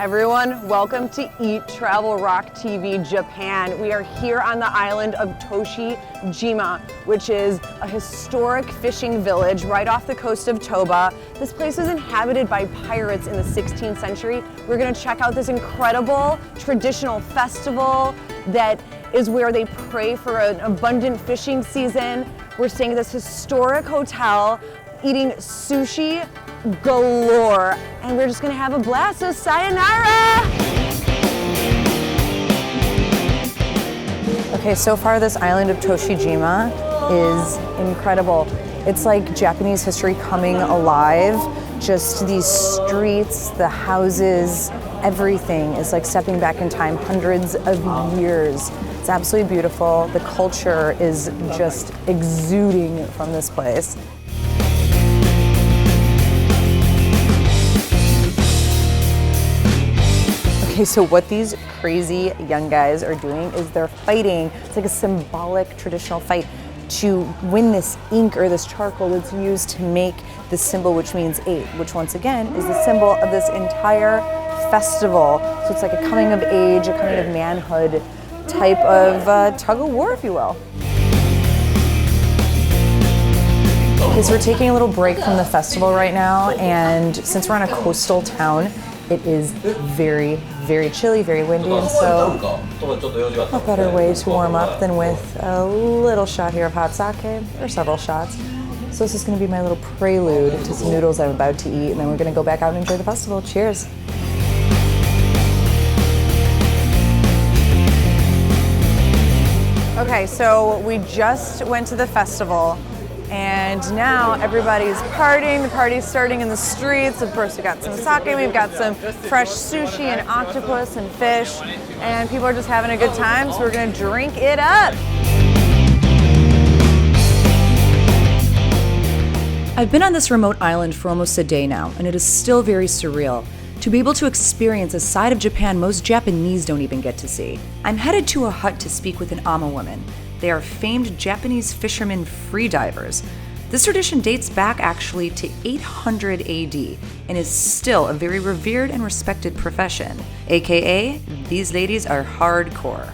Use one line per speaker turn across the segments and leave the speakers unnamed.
everyone, welcome to Eat, Travel, Rock TV Japan. We are here on the island of Toshijima, which is a historic fishing village right off the coast of Toba. This place was inhabited by pirates in the 16th century. We're gonna check out this incredible traditional festival that is where they pray for an abundant fishing season. We're staying at this historic hotel, eating sushi galore, and we're just gonna have a blast, so sayonara! Okay, so far this island of Toshijima is incredible. It's like Japanese history coming alive. Just these streets, the houses, everything is like stepping back in time, hundreds of years. It's absolutely beautiful. The culture is just exuding from this place. Okay, so what these crazy young guys are doing is they're fighting. It's like a symbolic traditional fight to win this ink or this charcoal that's used to make this symbol, which means 8, which once again is the symbol of this entire festival. So it's like a coming of age, a coming of manhood type of tug of war, if you will. Okay, so we're taking a little break from the festival right now, and since we're on a coastal town, it is very, very chilly, very windy, and so what better way to warm up than with a little shot here of hot sake, or several shots. So this is going to be my little prelude to some noodles I'm about to eat, and then we're going to go back out and enjoy the festival. Cheers. Okay, so we just went to the festival, and now everybody's partying. The party's starting in the streets. Of course, we've got some sake, we've got some fresh sushi and octopus and fish, and people are just having a good time, so we're gonna drink it up.
I've been on this remote island for almost a day now, and it is still very surreal to be able to experience a side of Japan most Japanese don't even get to see. I'm headed to a hut to speak with an Ama woman. They are famed Japanese fishermen freedivers. This tradition dates back actually to 800 AD and is still a very revered and respected profession. AKA, these ladies are hardcore.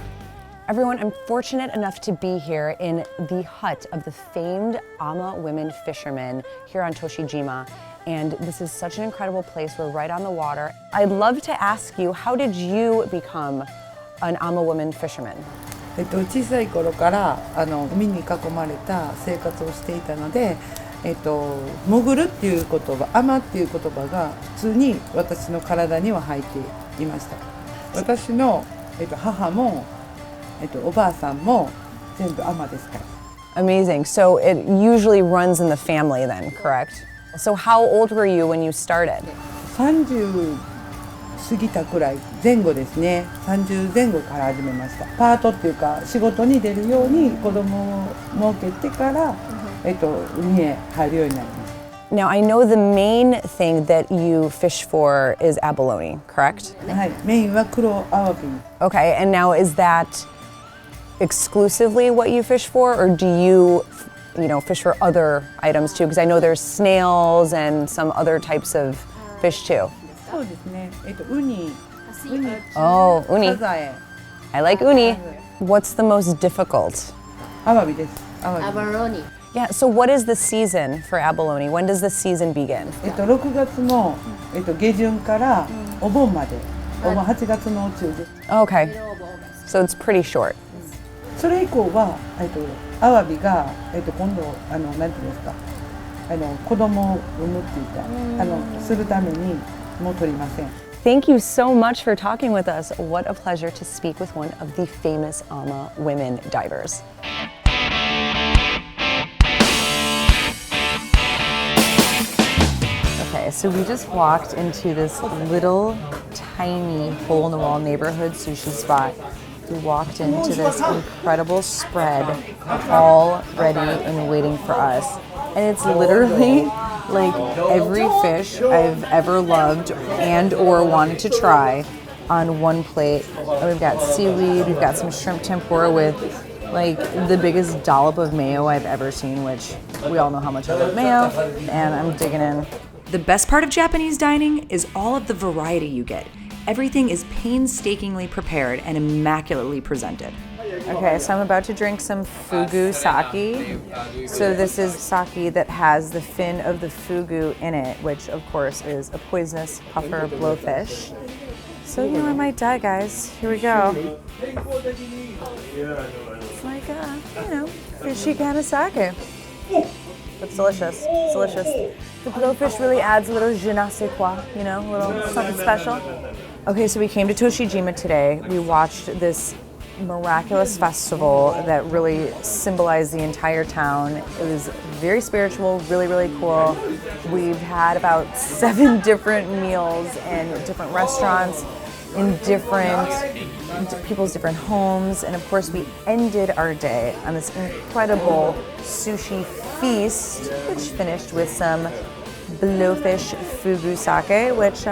Everyone, I'm fortunate enough to be here in the hut of the famed Ama women fishermen here on Toshijima. And this is such an incredible place. We're right on the water. I'd love to ask you, how did you become an Ama woman fisherman?
小さい頃から海に囲まれた生活をしていたので、潜るっていう言葉、アマっていう言葉が普通に私の体には入っていました。私の、母も、おばあさんも全部アマですから。
Amazing. So it usually runs in the family then, correct? So how old were you when you started?
30過ぎたくらい前後ですね。30前後から始めました。パートっていうか仕事に出るように子供を設けてから、海へ入るようになりました。
Now I know the main thing that you fish for is abalone, correct?
はい、メインは黒アワビ。
Okay, and now is that exclusively what you fish for, or do you fish for other items too? Because I know there's snails and some other types of fish too.
そうですね。ウニ。
Oh, uni.
サザエ。
I like uni. What's the most difficult?
アワビです。アワビ。
Abalone.
Yeah, so what is the season for abalone? When does the season begin?
6月の下旬からお盆まで。お盆8月の中です。
Okay, so it's pretty short.
それ以降はアワビが今度なんていうんですか子供を産むっていうかするためにもう取りません。
Thank you so much for talking with us. What a pleasure to speak with one of the famous Ama women divers. Okay, so we just walked into this little tiny hole-in-the-wall neighborhood sushi spot. We walked into this incredible spread all ready and waiting for us. And it's literally like every fish I've ever loved and or wanted to try on one plate. And we've got seaweed, we've got some shrimp tempura with like the biggest dollop of mayo I've ever seen, which we all know how much I love mayo, and I'm digging in.
The best part of Japanese dining is all of the variety you get. Everything is painstakingly prepared and immaculately presented.
Okay, so I'm about to drink some fugu sake. So this is sake that has the fin of the fugu in it, which of course is a poisonous puffer blowfish. So I might die, guys. Here we go. It's like fishy kind of sake. It's delicious. It's delicious. The blowfish really adds a little je ne sais quoi, a little something special. Okay, so we came to Toshijima today. We watched this miraculous festival that really symbolized the entire town. It was very spiritual, really, really cool. We've had about 7 different meals in different restaurants, in different people's different homes, and of course we ended our day on this incredible sushi feast, which finished with some blowfish fugu sake, which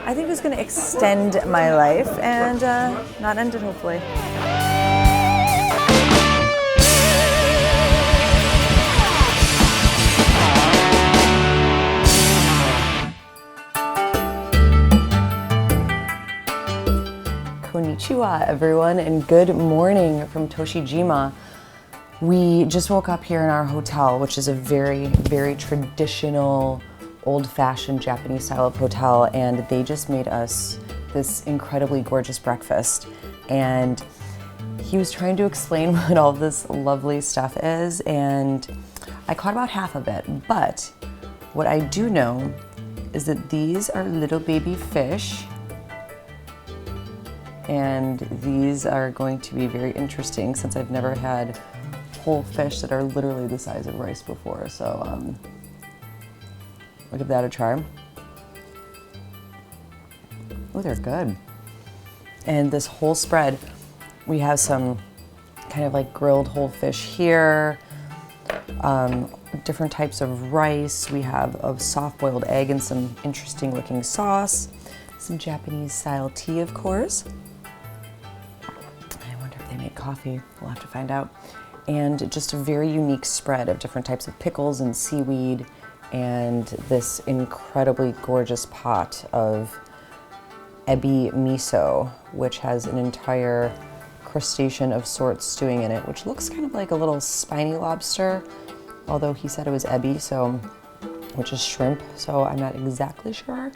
I think is going to extend my life and not end it, hopefully. Konnichiwa, everyone, and good morning from Toshijima. We just woke up here in our hotel, which is a very, very traditional, old-fashioned Japanese style of hotel, and they just made us this incredibly gorgeous breakfast. And he was trying to explain what all this lovely stuff is, and I caught about half of it. But what I do know is that these are little baby fish, and these are going to be very interesting since I've never had whole fish that are literally the size of rice before. So I'll give that a try. Oh, they're good. And this whole spread, we have some kind of like grilled whole fish here, different types of rice. We have a soft-boiled egg and some interesting looking sauce, some Japanese style tea, of course. I wonder if they make coffee. We'll have to find out. And just a very unique spread of different types of pickles and seaweed, and this incredibly gorgeous pot of ebi miso, which has an entire crustacean of sorts stewing in it, which looks kind of like a little spiny lobster, although he said it was ebi, so, which is shrimp, so I'm not exactly sure.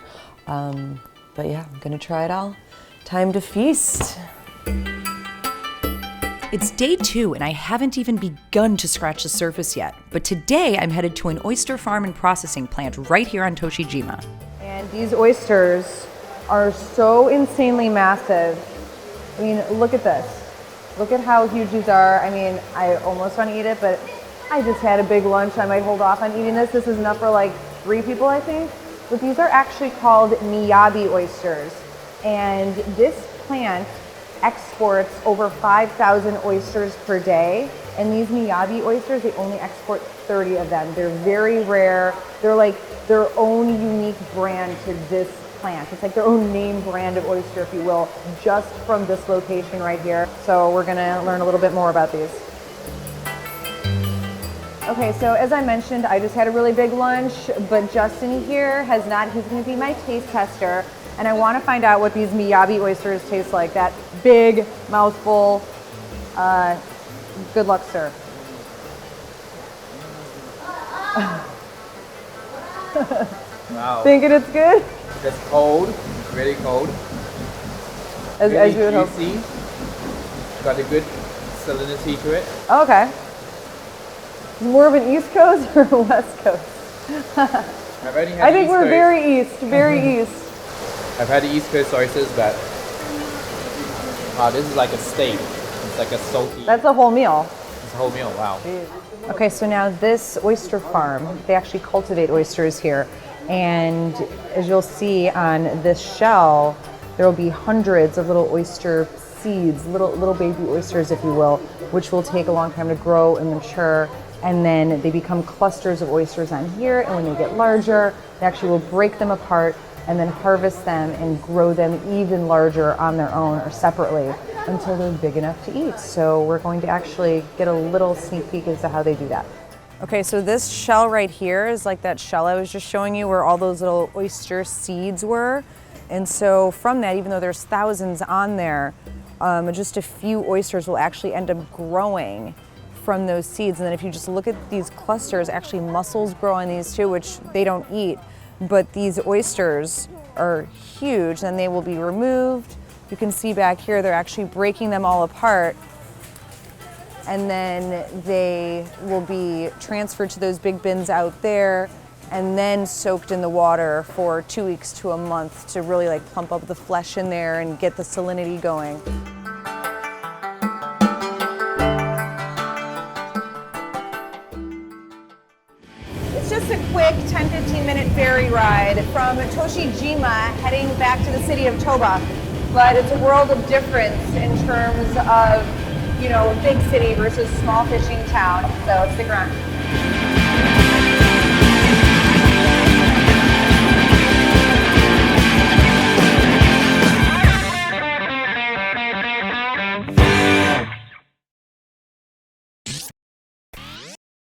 But yeah, I'm gonna try it all. Time to feast.
It's day 2 and I haven't even begun to scratch the surface yet, but today I'm headed to an oyster farm and processing plant right here on Toshijima.
And these oysters are so insanely massive. I mean, look at this. Look at how huge these are. I mean, I almost want to eat it, but I just had a big lunch. I might hold off on eating this. This is enough for like 3 people, I think. But these are actually called miyabi oysters. And this plant exports over 5,000 oysters per day. And these miyabi oysters, they only export 30 of them. They're very rare. They're like their own unique brand to this plant. It's like their own name brand of oyster, if you will, just from this location right here. So we're gonna learn a little bit more about these. Okay, so as I mentioned, I just had a really big lunch, but Justin here has not. He's gonna be my taste tester, and I wanna find out what these miyabi oysters taste like. That big mouthful. Good luck, sir.
Wow.
Thinking it's good?
It's cold, really cold.
As
Really
you would hope.
juicy. Got a good salinity to it.
Oh, okay. More of an East Coast or a West Coast?
I've only had
I think
East
we're
Coast.
very east, very east.
I've had the East Coast oysters, but this is like a steak. It's like a salty.
That's a whole meal.
It's a whole meal. Wow.
Okay, so now this oyster farm, they actually cultivate oysters here. And as you'll see on this shell, there will be hundreds of little oyster seeds, little baby oysters, if you will, which will take a long time to grow and mature. And then they become clusters of oysters on here. And when they get larger, they actually will break them apart and then harvest them and grow them even larger on their own or separately until they're big enough to eat. So we're going to actually get a little sneak peek as to how they do that. Okay, so this shell right here is like that shell I was just showing you where all those little oyster seeds were. And so from that, even though there's thousands on there, just a few oysters will actually end up growing from those seeds. And then if you just look at these clusters, actually mussels grow on these too, which they don't eat. But these oysters are huge, then they will be removed. You can see back here, they're actually breaking them all apart. And then they will be transferred to those big bins out there and then soaked in the water for 2 weeks to a month to really like plump up the flesh in there and get the salinity going. It's just a quick 10-15 minute ferry ride from Toshijima heading back to the city of Toba. But it's a world of difference in terms of, you know, big city versus small fishing town. So stick around.